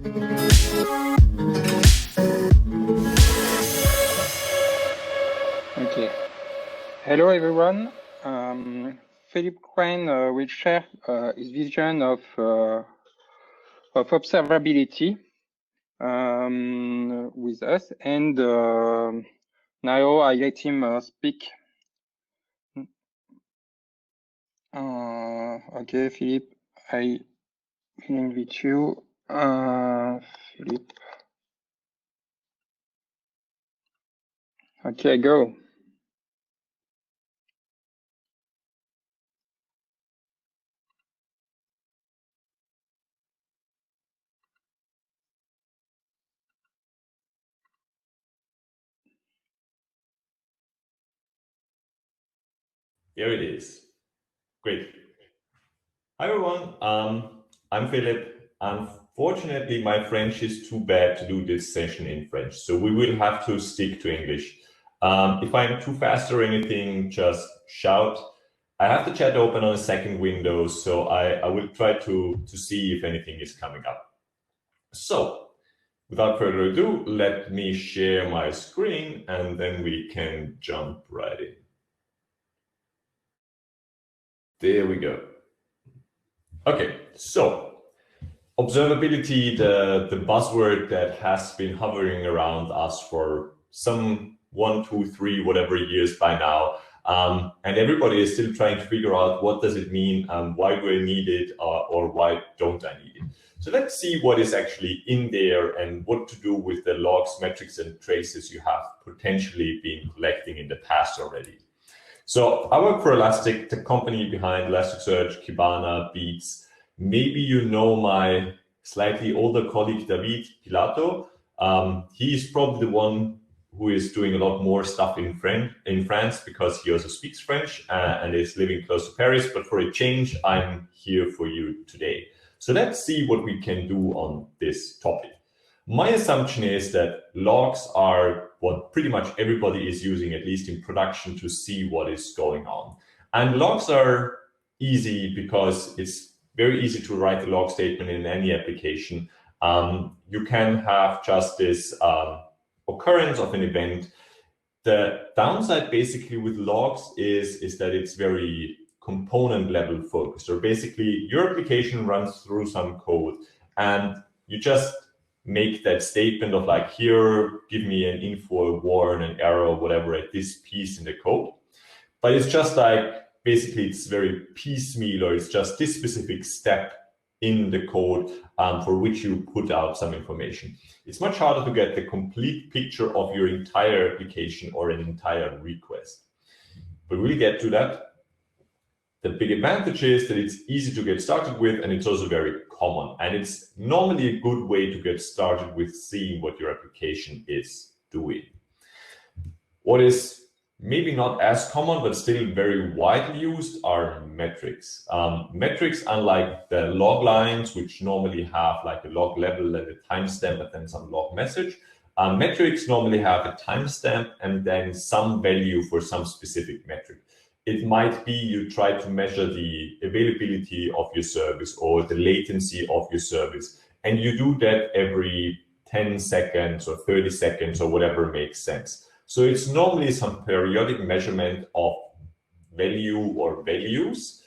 Okay. Hello, everyone. Philipp Krenn will share his vision of observability with us, and now I let him speak. Okay, Philipp, I will invite you. Philipp. Okay, go. Here it is. Great. Hi, everyone. I'm Philipp. Unfortunately, my French is too bad to do this session in French, so we will have to stick to English. If I'm too fast or anything, just shout. I have the chat open on a second window, so I will try to see if anything is coming up. So, without further ado, let me share my screen and then we can jump right in. There we go. Okay, so observability, the buzzword that has been hovering around us for some 1, 2, 3, whatever years by now. And everybody is still trying to figure out what does it mean, why do I need it, or why don't I need it? So let's see what is actually in there and what to do with the logs, metrics, and traces you have potentially been collecting in the past already. So I work for Elastic, the company behind Elasticsearch, Kibana, Beats. Maybe you know my slightly older colleague, David Pilato. He is probably the one who is doing a lot more stuff in France because he also speaks French and is living close to Paris. But for a change, I'm here for you today. So let's see what we can do on this topic. My assumption is that logs are what pretty much everybody is using, at least in production, to see what is going on. And logs are easy because it's very easy to write a log statement in any application. You can have just this occurrence of an event. The downside basically with logs is that it's very component level focused, or basically your application runs through some code and you just make that statement of like, here, give me an info, a warn, an error, whatever at this piece in the code. But it's just like, basically it's very piecemeal, or it's just this specific step in the code for which you put out some information. It's much harder to get the complete picture of your entire application or an entire request. But we'll get to that. The big advantage is that it's easy to get started with, and it's also very common. And it's normally a good way to get started with seeing what your application is doing. What is maybe not as common, but still very widely used are metrics. Metrics, unlike the log lines, which normally have like a log level and a timestamp and then some log message, metrics normally have a timestamp and then some value for some specific metric. It might be you try to measure the availability of your service or the latency of your service, and you do that every 10 seconds or 30 seconds or whatever makes sense. So it's normally some periodic measurement of value or values.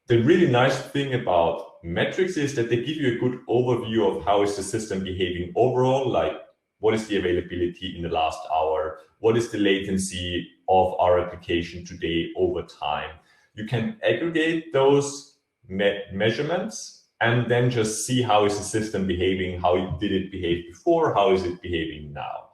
The really nice thing about metrics is that they give you a good overview of how is the system behaving overall, like what is the availability in the last hour, what is the latency of our application today over time. You can aggregate those measurements and then just see how is the system behaving, how did it behave before, how is it behaving now.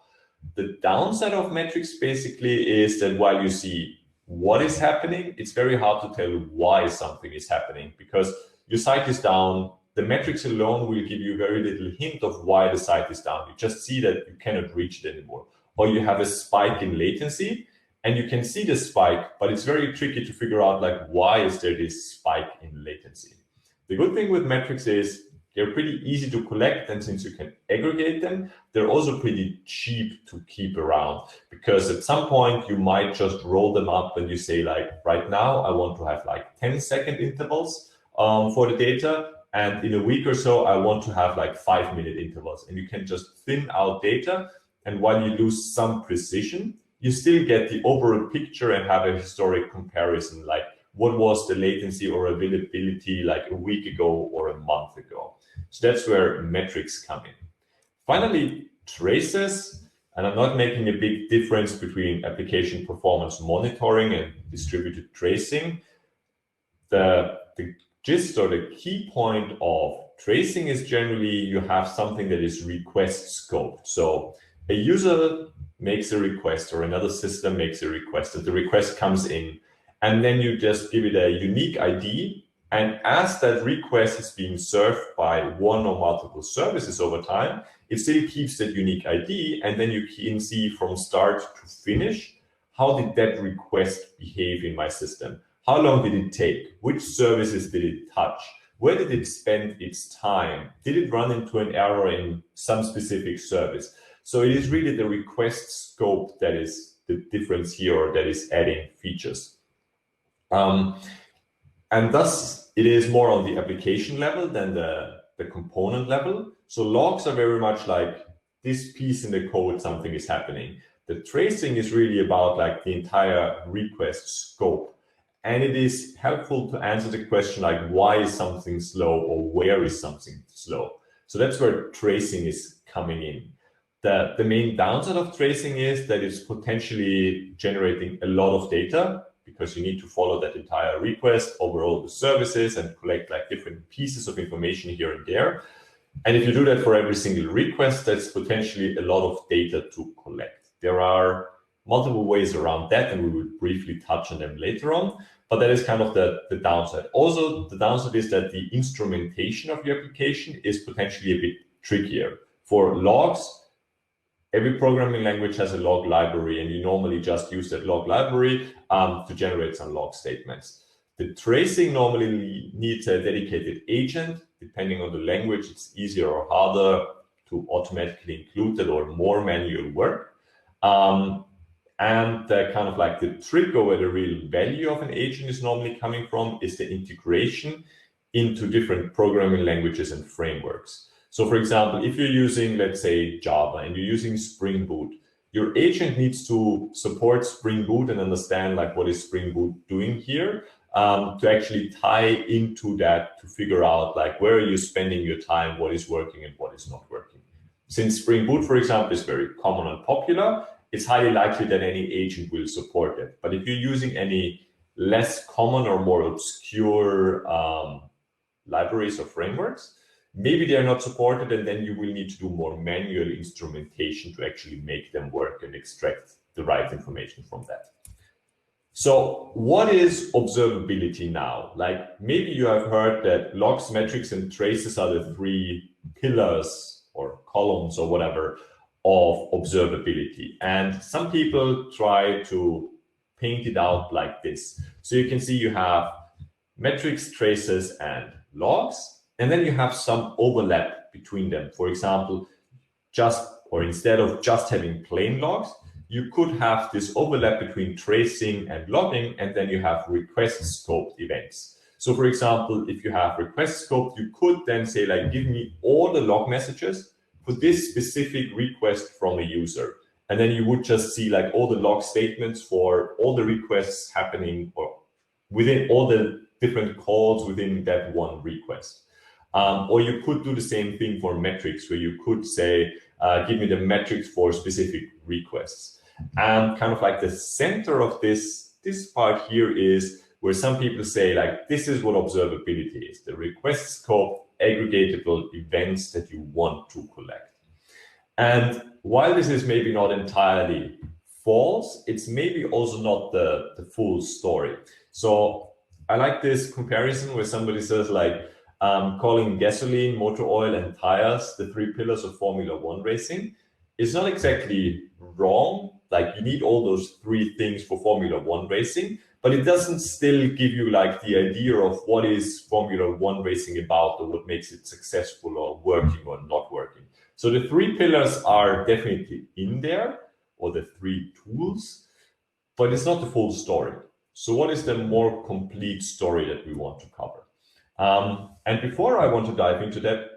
The downside of metrics basically is that while you see what is happening, it's very hard to tell why something is happening, because your site is down. The metrics alone will give you very little hint of why the site is down. You just see that you cannot reach it anymore. Or you have a spike in latency and you can see the spike, but it's very tricky to figure out like, why is there this spike in latency? The good thing with metrics is they're pretty easy to collect, and since you can aggregate them, they're also pretty cheap to keep around, because at some point you might just roll them up and you say like, right now I want to have like 10-second intervals for the data. and in a week or so, I want to have like 5-minute intervals, and you can just thin out data. And while you lose some precision, you still get the overall picture and have a historic comparison, like what was the latency or availability like a week ago or a month ago. So that's where metrics come in. Finally, traces, and I'm not making a big difference between application performance monitoring and distributed tracing. The gist or the key point of tracing is generally you have something that is request scoped. So a user makes a request or another system makes a request, and the request comes in, and then you just give it a unique ID. And as that request is being served by one or multiple services over time, it still keeps that unique ID. And then you can see from start to finish, how did that request behave in my system? How long did it take? Which services did it touch? Where did it spend its time? Did it run into an error in some specific service? So it is really the request scope that is the difference here, or that is adding features. And thus, it is more on the application level than the component level. So logs are very much like this piece in the code, something is happening. The tracing is really about like the entire request scope. And it is helpful to answer the question like, why is something slow, or where is something slow? So that's where tracing is coming in. The main downside of tracing is that it's potentially generating a lot of data, because you need to follow that entire request over all the services and collect like different pieces of information here and there. And if you do that for every single request, that's potentially a lot of data to collect. There are multiple ways around that, and we will briefly touch on them later on, but that is kind of the downside. Also, the downside is that the instrumentation of your application is potentially a bit trickier. For logs, every programming language has a log library, and you normally just use that log library to generate some log statements. The tracing normally needs a dedicated agent. Depending on the language, it's easier or harder to automatically include that, or more manual work. And kind of like the trick, or where the real value of an agent is normally coming from, is the integration into different programming languages and frameworks. So for example, if you're using, let's say, Java, and you're using Spring Boot, your agent needs to support Spring Boot and understand like what is Spring Boot doing here, to actually tie into that, to figure out like where are you spending your time, what is working and what is not working. Since Spring Boot, for example, is very common and popular, it's highly likely that any agent will support it. But if you're using any less common or more obscure libraries or frameworks, maybe they're not supported, and then you will need to do more manual instrumentation to actually make them work and extract the right information from that. So what is observability now? Like maybe you have heard that logs, metrics, and traces are the 3 pillars or columns or whatever of observability. And some people try to paint it out like this. So you can see you have metrics, traces, and logs. And then you have some overlap between them. For example, instead of just having plain logs, you could have this overlap between tracing and logging, and then you have request scoped events. So for example, if you have request scoped, you could then say like, give me all the log messages for this specific request from a user. And then you would just see like all the log statements for all the requests happening, or within all the different calls within that one request. Or you could do the same thing for metrics, where you could say, give me the metrics for specific requests. And kind of like the center of this part here is where some people say like, this is what observability is, the request scope aggregatable events that you want to collect. And while this is maybe not entirely false, it's maybe also not the full story. So I like this comparison where somebody says like, calling gasoline, motor oil, and tires the 3 pillars of Formula 1 racing is not exactly wrong. Like you need all those 3 things for Formula 1 racing, but it doesn't still give you like the idea of what is Formula 1 racing about, or what makes it successful or working or not working. So the 3 pillars are definitely in there, or the 3 tools, but it's not the full story. So what is the more complete story that we want to cover? And before I want to dive into that,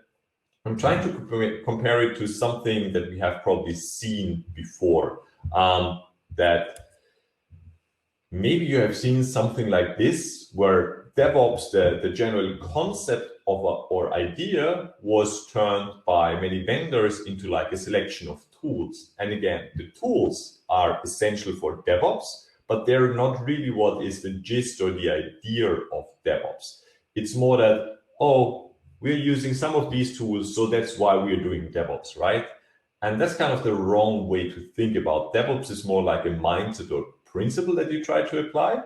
I'm trying to compare it to something that we have probably seen before, that maybe you have seen something like this, where DevOps, the general concept of or idea, was turned by many vendors into like a selection of tools. And again, the tools are essential for DevOps, but they're not really what is the gist or the idea of DevOps. It's more that, oh, we're using some of these tools, so that's why we're doing DevOps, right? And that's kind of the wrong way to think about DevOps. Is more like a mindset or principle that you try to apply.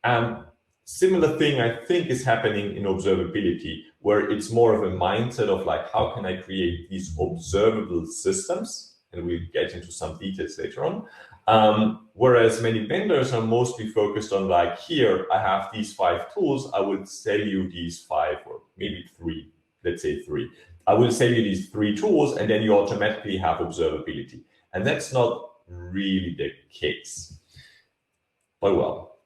And similar thing, I think, is happening in observability, where it's more of a mindset of like, how can I create these observable systems? And we'll get into some details later on. Whereas many vendors are mostly focused on like, here, I have these 5 tools, I will sell you these 5 or maybe 3, let's say 3. I will sell you these 3 tools, and then you automatically have observability. And that's not really the case. But well,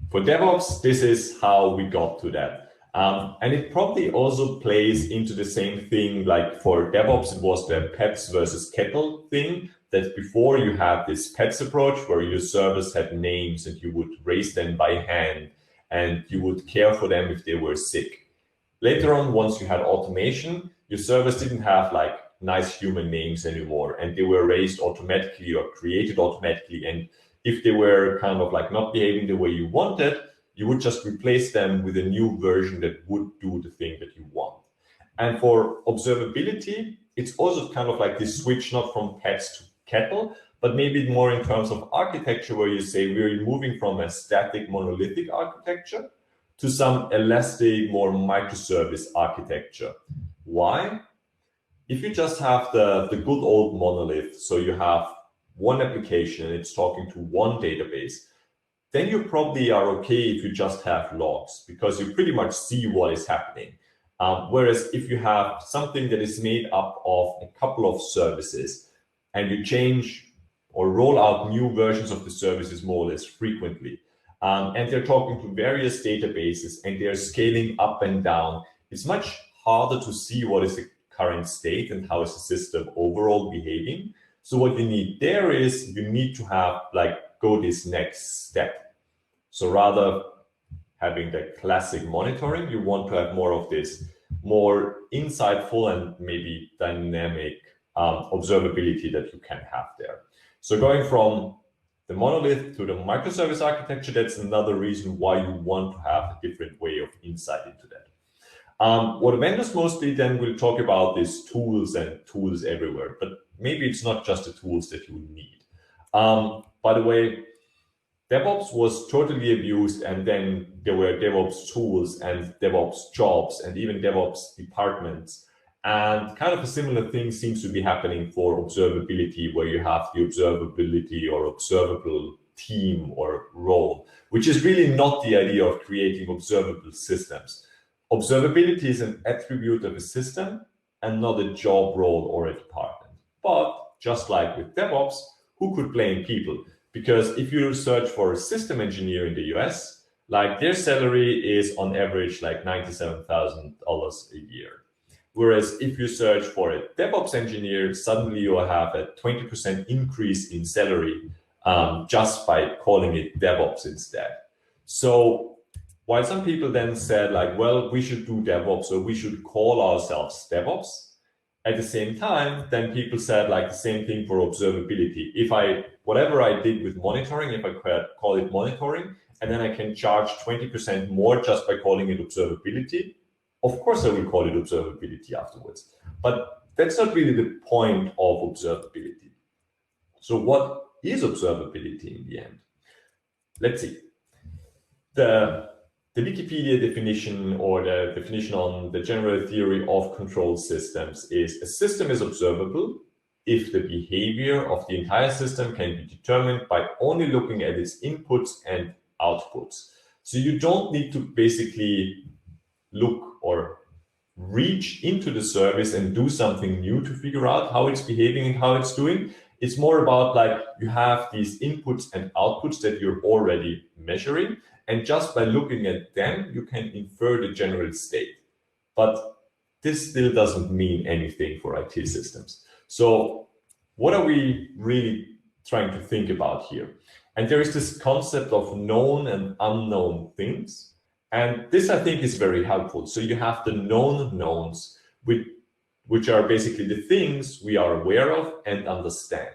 for DevOps, this is how we got to that. And it probably also plays into the same thing, like for DevOps, it was the Peps versus Kettle thing, that before you had this Peps approach where your servers had names and you would raise them by hand and you would care for them if they were sick. Later on, once you had automation, your servers didn't have like nice human names anymore, and they were raised automatically or created automatically. And if they were kind of like not behaving the way you wanted, you would just replace them with a new version that would do the thing that you want. And for observability, it's also kind of like this switch, not from Peps to Kettle, but maybe more in terms of architecture, where you say we're moving from a static monolithic architecture to some elastic, more microservice architecture. Why? If you just have the good old monolith, so you have one application and it's talking to one database, then you probably are okay if you just have logs, because you pretty much see what is happening. Whereas if you have something that is made up of a couple of services and you change or roll out new versions of the services more or less frequently, and they're talking to various databases and they're scaling up and down, it's much harder to see what is the current state and how is the system overall behaving. So what you need there is you need to have like go this next step. So rather having the classic monitoring, you want to have more of this more insightful and maybe dynamic observability that you can have there. So going from the monolith to the microservice architecture, that's another reason why you want to have a different way of insight into that. What vendors mostly then will talk about is tools and tools everywhere, but maybe it's not just the tools that you need. By the way, DevOps was totally abused, and then there were DevOps tools and DevOps jobs and even DevOps departments. And kind of a similar thing seems to be happening for observability, where you have the observability or observable team or role, which is really not the idea of creating observable systems. Observability is an attribute of a system and not a job role or a department. But just like with DevOps, who could blame people? Because if you search for a system engineer in the US, like their salary is on average like $97,000 a year. Whereas if you search for a DevOps engineer, suddenly you'll have a 20% increase in salary just by calling it DevOps instead. So while some people then said like, well, we should do DevOps or we should call ourselves DevOps, at the same time, then people said like the same thing for observability. If whatever I did with monitoring, if I could call it monitoring, and then I can charge 20% more just by calling it observability, of course I will call it observability afterwards. But that's not really the point of observability. So what is observability in the end? Let's see. The Wikipedia definition, or the definition on the general theory of control systems, is a system is observable if the behavior of the entire system can be determined by only looking at its inputs and outputs. So you don't need to basically look or reach into the service and do something new to figure out how it's behaving and how it's doing. It's more about like you have these inputs and outputs that you're already measuring. And just by looking at them, you can infer the general state. but this still doesn't mean anything for IT systems. So what are we really trying to think about here? And there is this concept of known and unknown things. And this, I think, is very helpful. So you have the known knowns, which are basically the things we are aware of and understand.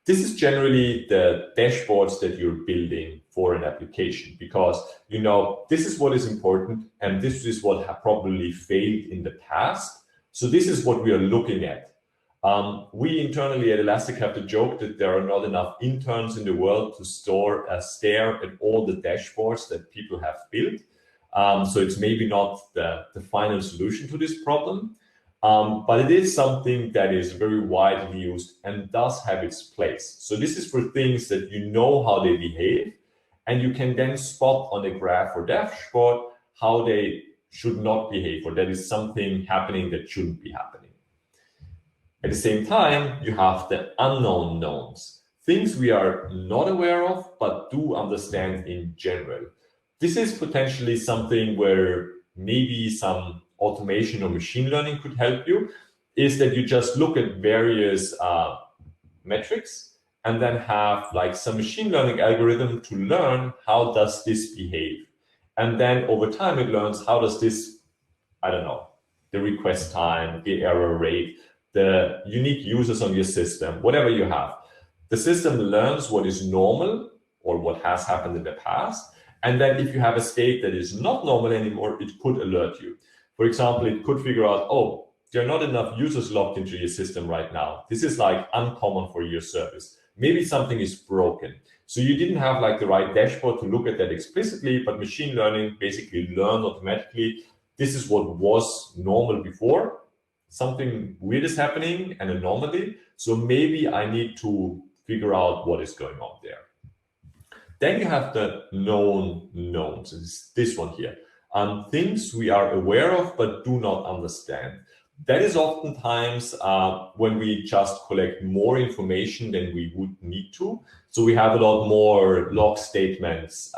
This is generally the dashboards that you're building for an application, because you know this is what is important and this is what probably failed in the past. So this is what we are looking at. We internally at Elastic have the joke that there are not enough interns in the world to stare at all the dashboards that people have built. So it's maybe not the final solution to this problem. But it is something that is very widely used and does have its place. So this is for things that you know how they behave, and you can then spot on a graph or dashboard how they should not behave, or that is something happening that shouldn't be happening. At the same time, you have the unknown knowns, things we are not aware of, but do understand in general. This is potentially something where maybe some automation or machine learning could help you, is that you just look at various metrics and then have like some machine learning algorithm to learn how does this behave. And then over time it learns how does this, I don't know, the request time, the error rate, the unique users on your system, whatever you have. The system learns what is normal or what has happened in the past. And then if you have a state that is not normal anymore, it could alert you. For example, it could figure out, oh, there are not enough users logged into your system right now. This is like uncommon for your service. Maybe something is broken. So you didn't have like the right dashboard to look at that explicitly, but machine learning basically learned automatically. This is what was normal before. Something weird is happening, an anomaly. So maybe I need to figure out what is going on there. Then you have the known knowns. It's this one here. Things we are aware of but do not understand. That is oftentimes when we just collect more information than we would need to. So we have a lot more log statements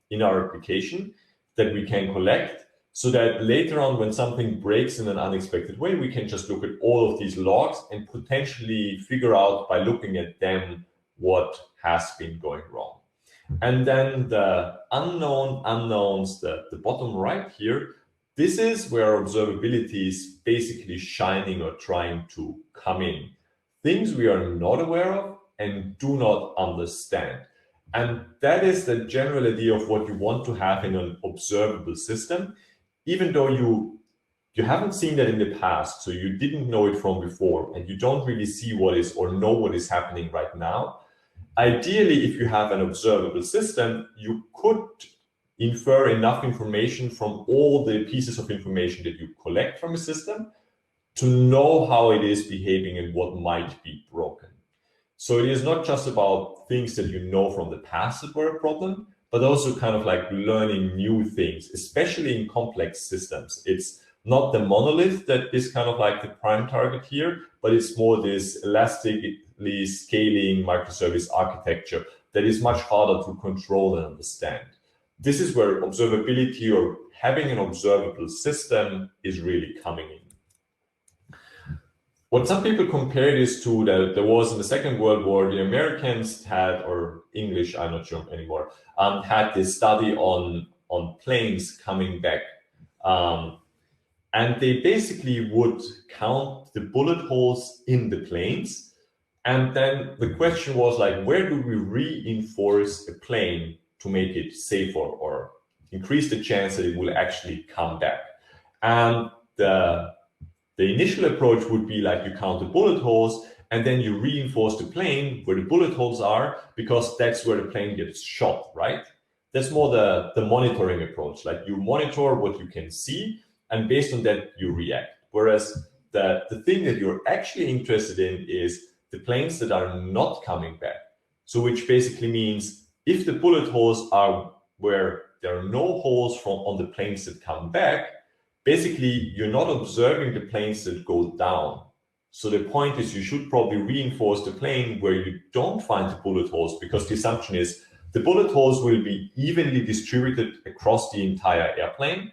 in our application that we can collect, so that later on when something breaks in an unexpected way, we can just look at all of these logs and potentially figure out by looking at them what has been going wrong. And then the unknown unknowns, the bottom right here, this is where observability is basically shining or trying to come in. Things we are not aware of and do not understand. And that is the general idea of what you want to have in an observable system, even though you haven't seen that in the past, so you didn't know it from before, and you don't really see what is or know what is happening right now. Ideally, if you have an observable system, you could infer enough information from all the pieces of information that you collect from a system to know how it is behaving and what might be broken. So it is not just about things that you know from the past that were a problem, but also kind of like learning new things, especially in complex systems. It's not the monolith that is kind of like the prime target here, but it's more this elastically scaling microservice architecture that is much harder to control and understand. This is where observability or having an observable system is really coming in. What some people compare this to, that there was in the Second World War, the Americans had, or English, I'm not sure anymore, had this study on planes coming back. And they basically would count the bullet holes in the planes. And then the question was like, where do we reinforce a plane to make it safer or increase the chance that it will actually come back? And the initial approach would be like you count the bullet holes and then you reinforce the plane where the bullet holes are, because that's where the plane gets shot, right? That's more the monitoring approach. Like you monitor what you can see, and based on that, you react. Whereas the thing that you're actually interested in is the planes that are not coming back. So which basically means if the bullet holes are where there are no holes on the planes that come back, basically you're not observing the planes that go down. So the point is you should probably reinforce the plane where you don't find the bullet holes, because the assumption is the bullet holes will be evenly distributed across the entire airplane.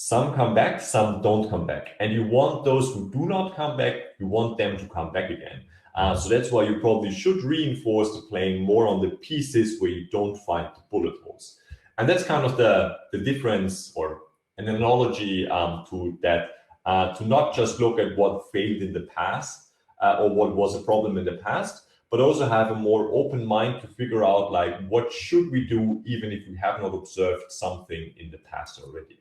Some come back, some don't come back. And you want those who do not come back, you want them to come back again. So that's why you probably should reinforce the plane more on the pieces where you don't find the bullet holes. And that's kind of the difference, or an analogy to that, to not just look at what failed in the past or what was a problem in the past, but also have a more open mind to figure out, like, what should we do even if we have not observed something in the past already.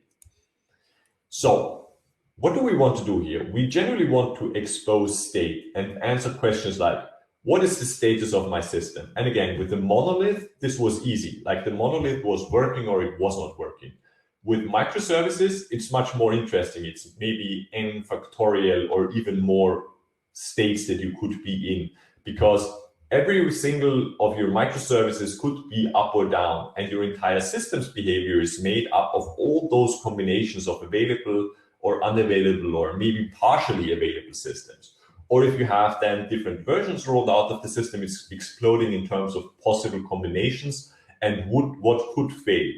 So what do we want to do here? We generally want to expose state and answer questions like, what is the status of my system? And again, with the monolith, this was easy. Like, the monolith was working or it was not working. With microservices, it's much more interesting. It's maybe n factorial or even more states that you could be in, because every single of your microservices could be up or down, and your entire system's behavior is made up of all those combinations of available or unavailable or maybe partially available systems. Or if you have then different versions rolled out of the system, it's exploding in terms of possible combinations and what could fail.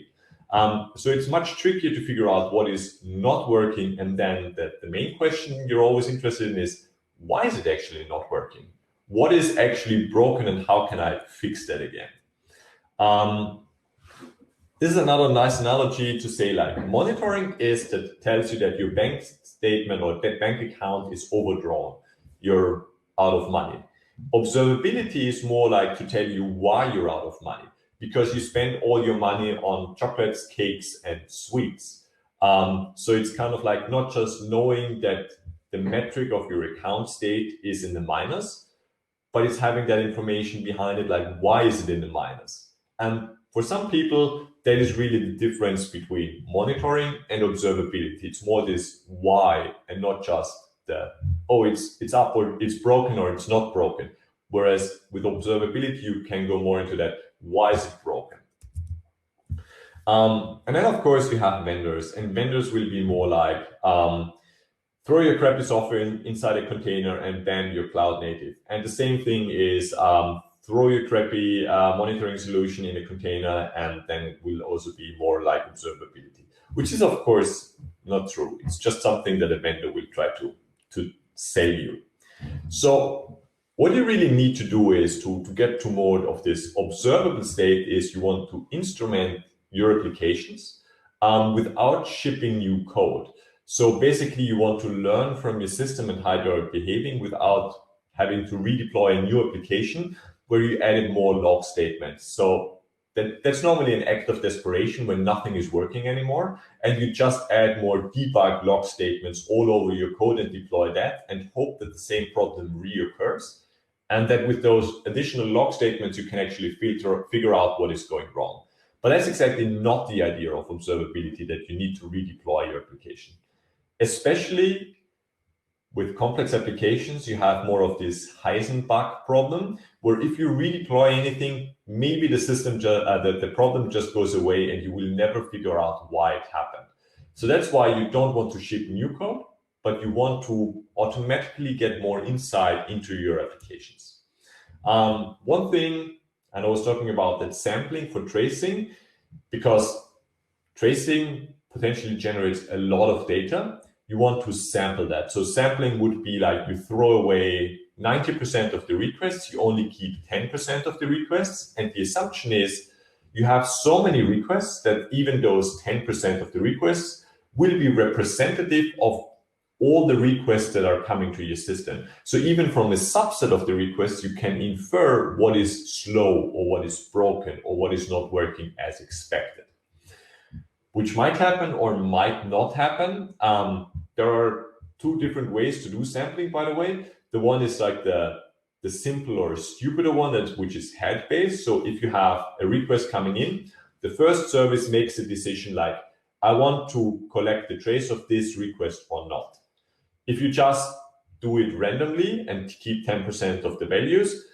So it's much trickier to figure out what is not working, and then the main question you're always interested in is, why is it actually not working? What is actually broken and how can I fix that again? This is another nice analogy to say, like, monitoring is that tells you that your bank statement or that bank account is overdrawn. You're out of money. Observability is more like to tell you why you're out of money, because you spend all your money on chocolates, cakes, and sweets. So it's kind of like not just knowing that the metric of your account state is in the minus, but it's having that information behind it, like, why is it in the minus? And for some people, that is really the difference between monitoring and observability. It's more this why and not just the, oh, it's up or it's broken or it's not broken. Whereas with observability, you can go more into that, why is it broken? And then, of course, we have vendors, and vendors will be more like, throw your crappy software inside a container and bam, you're cloud native. And the same thing is throw your crappy monitoring solution in a container, and then it will also be more like observability, which is, of course, not true. It's just something that a vendor will try to sell you. So what you really need to do is to get to more of this observable state is you want to instrument your applications without shipping new code. So basically, you want to learn from your system and how they're behaving without having to redeploy a new application where you added more log statements. So that's normally an act of desperation when nothing is working anymore, and you just add more debug log statements all over your code and deploy that and hope that the same problem reoccurs. And that with those additional log statements, you can actually figure out what is going wrong. But that's exactly not the idea of observability, that you need to redeploy your application. Especially with complex applications, you have more of this Heisenberg problem, where if you redeploy anything, maybe the system, the problem just goes away and you will never figure out why it happened. So that's why you don't want to ship new code, but you want to automatically get more insight into your applications. One thing, and I was talking about that sampling for tracing, because tracing potentially generates a lot of data. You want to sample that. So sampling would be like you throw away 90% of the requests, you only keep 10% of the requests. And the assumption is you have so many requests that even those 10% of the requests will be representative of all the requests that are coming to your system. So even from a subset of the requests, you can infer what is slow or what is broken or what is not working as expected, which might happen or might not happen. There are two different ways to do sampling, by the way. The one is like the simple or stupider one, which is head-based. So if you have a request coming in, the first service makes a decision like, I want to collect the trace of this request or not. If you just do it randomly and keep 10% of the values,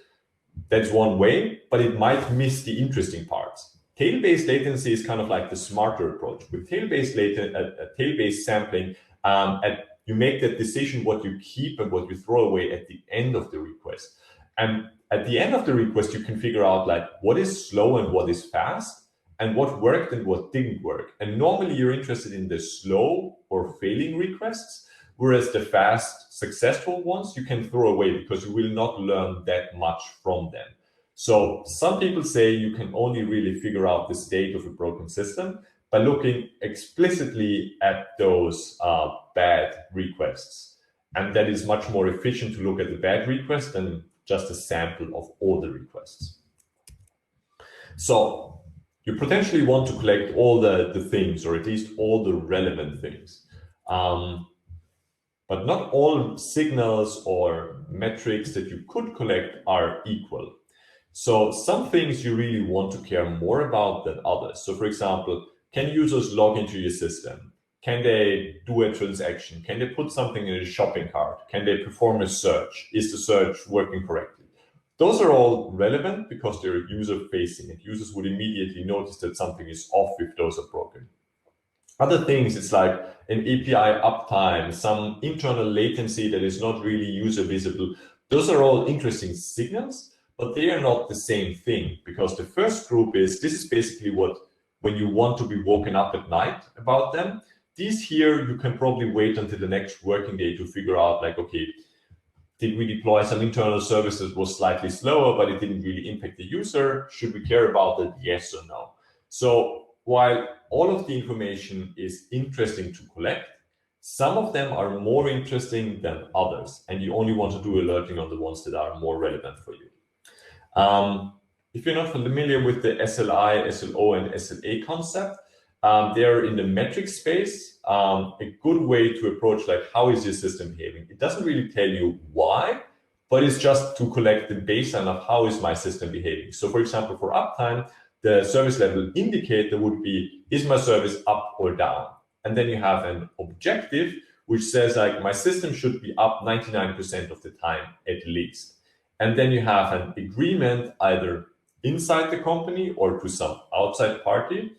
that's one way, but it might miss the interesting parts. Tail-based latency is kind of like the smarter approach. With tail-based sampling, you make that decision what you keep and what you throw away at the end of the request. And at the end of the request, you can figure out like what is slow and what is fast. and what worked and what didn't work. And normally you're interested in the slow or failing requests, whereas the fast, successful ones you can throw away because you will not learn that much from them. So some people say you can only really figure out the state of a broken system by looking explicitly at those bad requests. And that is much more efficient to look at the bad request than just a sample of all the requests. So you potentially want to collect all the things, or at least all the relevant things. But not all signals or metrics that you could collect are equal. So some things you really want to care more about than others. So for example, can users log into your system? Can they do a transaction? Can they put something in a shopping cart? Can they perform a search? Is the search working correctly? Those are all relevant because they're user-facing, and users would immediately notice that something is off if those are broken. Other things, it's like an API uptime, some internal latency that is not really user visible. Those are all interesting signals, but they are not the same thing, because the first group this is basically what, when you want to be woken up at night about them, these here, you can probably wait until the next working day to figure out, like, okay, did we deploy some internal service that was slightly slower, but it didn't really impact the user? Should we care about it? Yes or no? So while all of the information is interesting to collect, some of them are more interesting than others, and you only want to do alerting on the ones that are more relevant for you. If you're not familiar with the SLI, SLO, and SLA concept, they're in the metric space. A good way to approach, like, how is your system behaving? It doesn't really tell you why, but it's just to collect the baseline of how is my system behaving. So for example, for uptime, the service level indicator would be, is my service up or down? And then you have an objective, which says, like, my system should be up 99% of the time at least. And then you have an agreement either inside the company or to some outside party.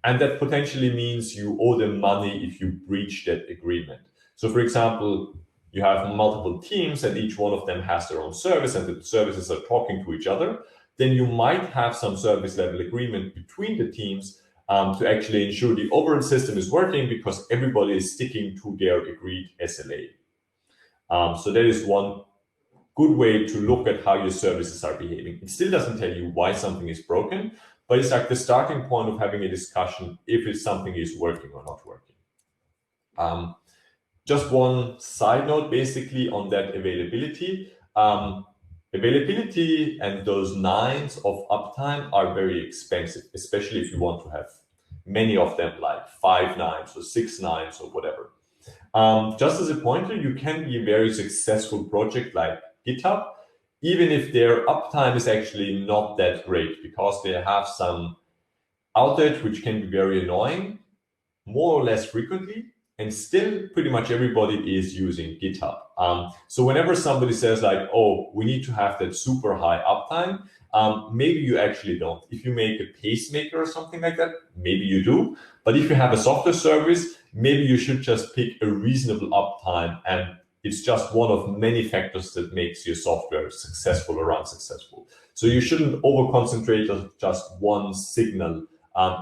And that potentially means you owe them money if you breach that agreement. So for example, you have multiple teams and each one of them has their own service and the services are talking to each other. Then you might have some service level agreement between the teams to actually ensure the overall system is working because everybody is sticking to their agreed SLA. So that is one good way to look at how your services are behaving. It still doesn't tell you why something is broken, but it's like the starting point of having a discussion if it's something is working or not working. Just one side note, basically, on that availability. Availability and those nines of uptime are very expensive, especially if you want to have many of them, like 5 nines or 6 nines or whatever. Just as a pointer, you can be a very successful project like GitHub, even if their uptime is actually not that great, because they have some outage which can be very annoying, more or less frequently, and still pretty much everybody is using GitHub. So whenever somebody says, like, oh, we need to have that super high uptime, maybe you actually don't. If you make a pacemaker or something like that, maybe you do. But if you have a software service, maybe you should just pick a reasonable uptime, and it's just one of many factors that makes your software successful or unsuccessful. So you shouldn't over-concentrate on just one signal.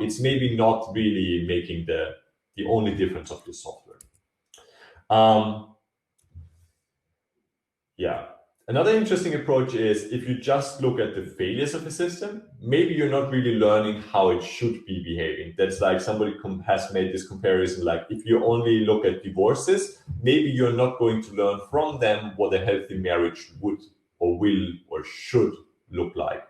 It's maybe not really making the only difference of your software. Yeah. Another interesting approach is if you just look at the failures of a system, maybe you're not really learning how it should be behaving. That's like somebody has made this comparison, like if you only look at divorces, maybe you're not going to learn from them what a healthy marriage would or will or should look like.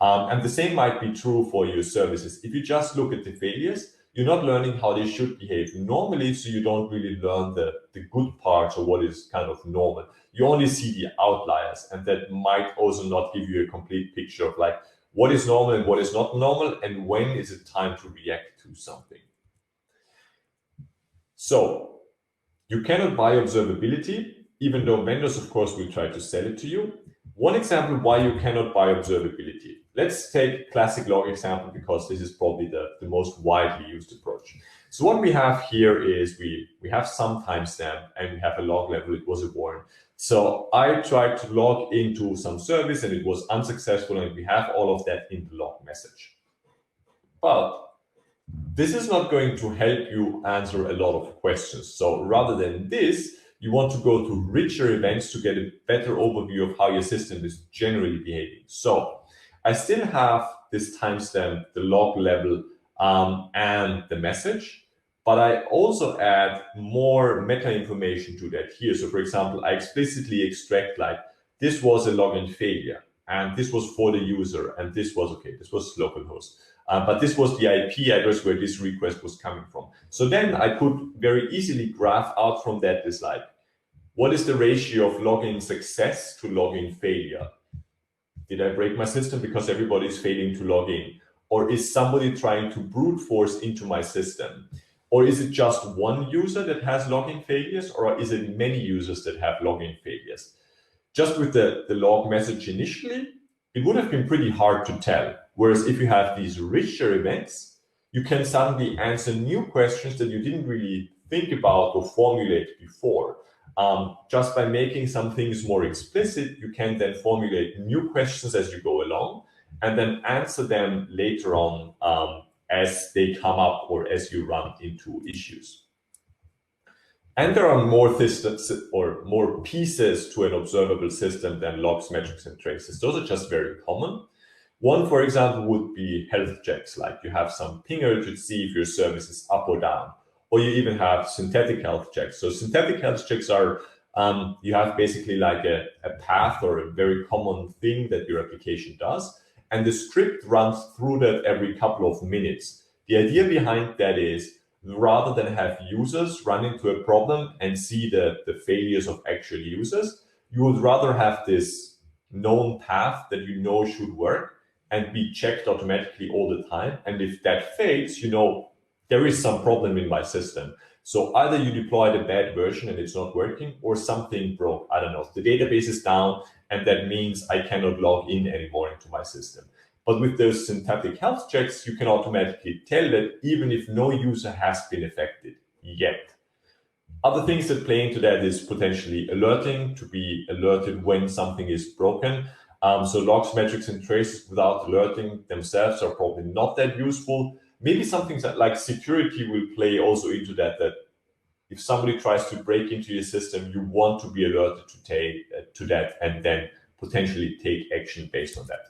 And the same might be true for your services. If you just look at the failures, you're not learning how they should behave normally, so you don't really learn the good parts or what is kind of normal. You only see the outliers, and that might also not give you a complete picture of like what is normal and what is not normal, and when is it time to react to something. So you cannot buy observability, even though vendors, of course, will try to sell it to you. One example why you cannot buy observability. Let's take classic log example, because this is probably the most widely used approach. So what we have here is we have some timestamp and we have a log level. It was a warn. So I tried to log into some service and it was unsuccessful, and we have all of that in the log message. But this is not going to help you answer a lot of questions. So rather than this, you want to go to richer events to get a better overview of how your system is generally behaving. So I still have this timestamp, the log level, and the message, but I also add more meta information to that here. So for example, I explicitly extract like, this was a login failure, and this was for the user, and this was, okay, this was localhost. But this was the IP address where this request was coming from. So then I could very easily graph out from that this like, what is the ratio of login success to login failure? Did I break my system because everybody is failing to log in? Or is somebody trying to brute force into my system? Or is it just one user that has login failures? Or is it many users that have login failures? Just with the log message initially, it would have been pretty hard to tell. Whereas if you have these richer events, you can suddenly answer new questions that you didn't really think about or formulate before. Just by making some things more explicit, you can then formulate new questions as you go along and then answer them later on as they come up or as you run into issues. And there are more systems or more pieces to an observable system than logs, metrics, and traces. Those are just very common. One, for example, would be health checks, like you have some pinger to see if your service is up or down, or you even have synthetic health checks. So synthetic health checks are, you have basically like a path or a very common thing that your application does, and the script runs through that every couple of minutes. The idea behind that is, rather than have users run into a problem and see the failures of actual users, you would rather have this known path that you know should work and be checked automatically all the time. And if that fails, you know, there is some problem in my system. So either you deployed a bad version and it's not working, or something broke. I don't know, the database is down and that means I cannot log in anymore into my system. But with those synthetic health checks, you can automatically tell that even if no user has been affected yet. Other things that play into that is potentially alerting, to be alerted when something is broken. So logs, metrics, and traces without alerting themselves are probably not that useful. Maybe something that like security will play also into that, that if somebody tries to break into your system, you want to be alerted to that and then potentially take action based on that.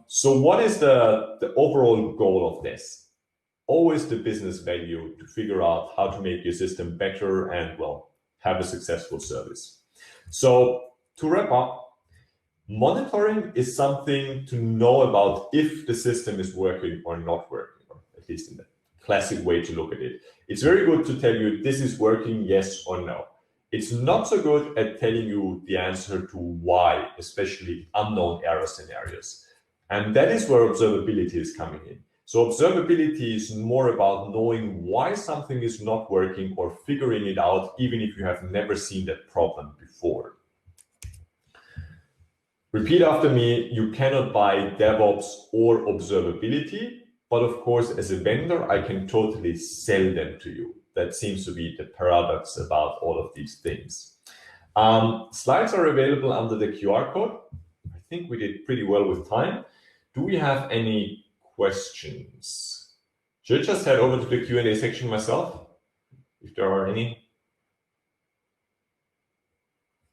So what is the overall goal of this? Always the business value, to figure out how to make your system better and, well, have a successful service. So to wrap up, monitoring is something to know about if the system is working or not working, or at least in the classic way to look at it. It's very good to tell you this is working, yes or no. It's not so good at telling you the answer to why, especially unknown error scenarios. And that is where observability is coming in. So observability is more about knowing why something is not working or figuring it out, even if you have never seen that problem before. Repeat after me, you cannot buy DevOps or observability, but of course, as a vendor, I can totally sell them to you. That seems to be the paradox about all of these things. Slides are available under the QR code. I think we did pretty well with time. Do we have any questions? Should I just head over to the Q&A section myself, if there are any?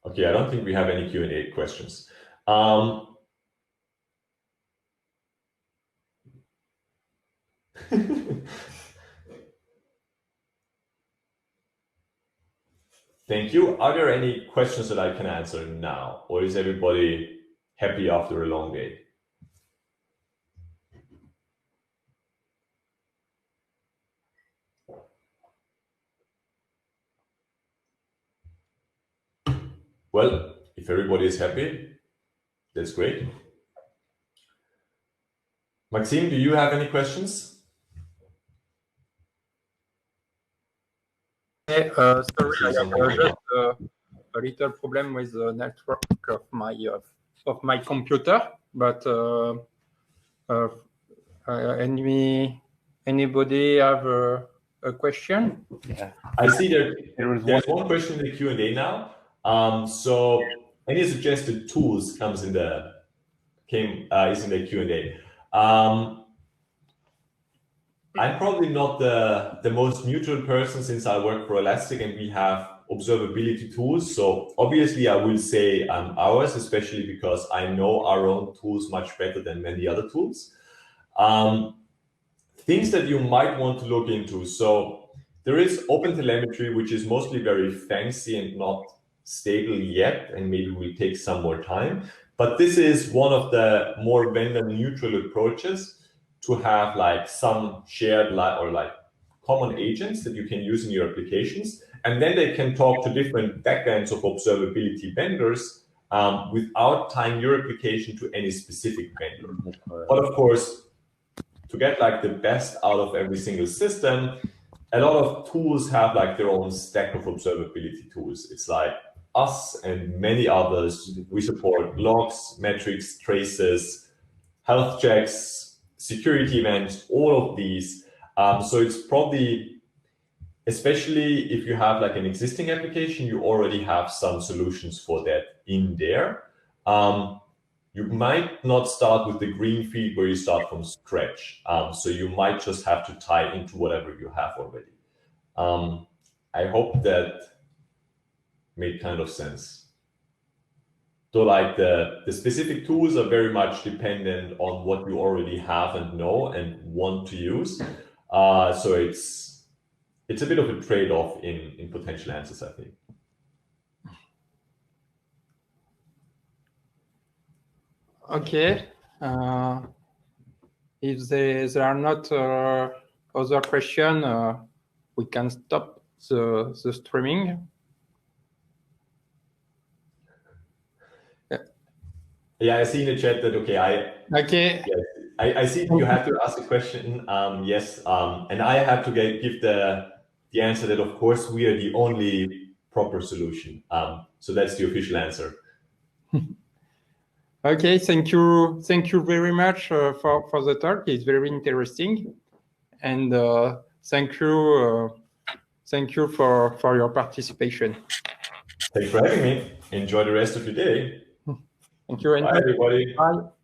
Okay, I don't think we have any Q&A questions. Thank you. Are there any questions that I can answer now, or is everybody happy after a long day? Well, if everybody is happy, that's great. Maxime, do you have any questions? Sorry, I have just a little problem with the network of my computer, but anybody have a question? Yeah. I see there's one question in the Q&A now. So any suggested tools is in the Q&A. I'm probably not the most neutral person since I work for Elastic and we have observability tools. So obviously I will say ours, especially because I know our own tools much better than many other tools. Things that you might want to look into. So there is OpenTelemetry, which is mostly very fancy and not stable yet, and maybe will take some more time. But this is one of the more vendor neutral approaches to have like some shared or like common agents that you can use in your applications. And then they can talk to different backends of observability vendors without tying your application to any specific vendor. But of course, to get like the best out of every single system, a lot of tools have like their own stack of observability tools. It's like us and many others. We support logs, metrics, traces, health checks, security events, all of these. So it's probably, especially if you have like an existing application, you already have some solutions for that in there. You might not start with the green field where you start from scratch. So you might just have to tie into whatever you have already. I hope that made kind of sense. So like the specific tools are very much dependent on what you already have and know and want to use. So it's a bit of a trade-off in potential answers, I think. Okay. If there are not other questions, we can stop the streaming. Yeah, I see in the chat that, okay, okay. Yes, I see you have to ask a question. Yes, and I have to give the answer that, of course, we are the only proper solution. So that's the official answer. Okay, thank you very much for the talk. It's very interesting, and thank you for your participation. Thanks for having me. Enjoy the rest of your day. Thank you. Bye, everybody. Bye.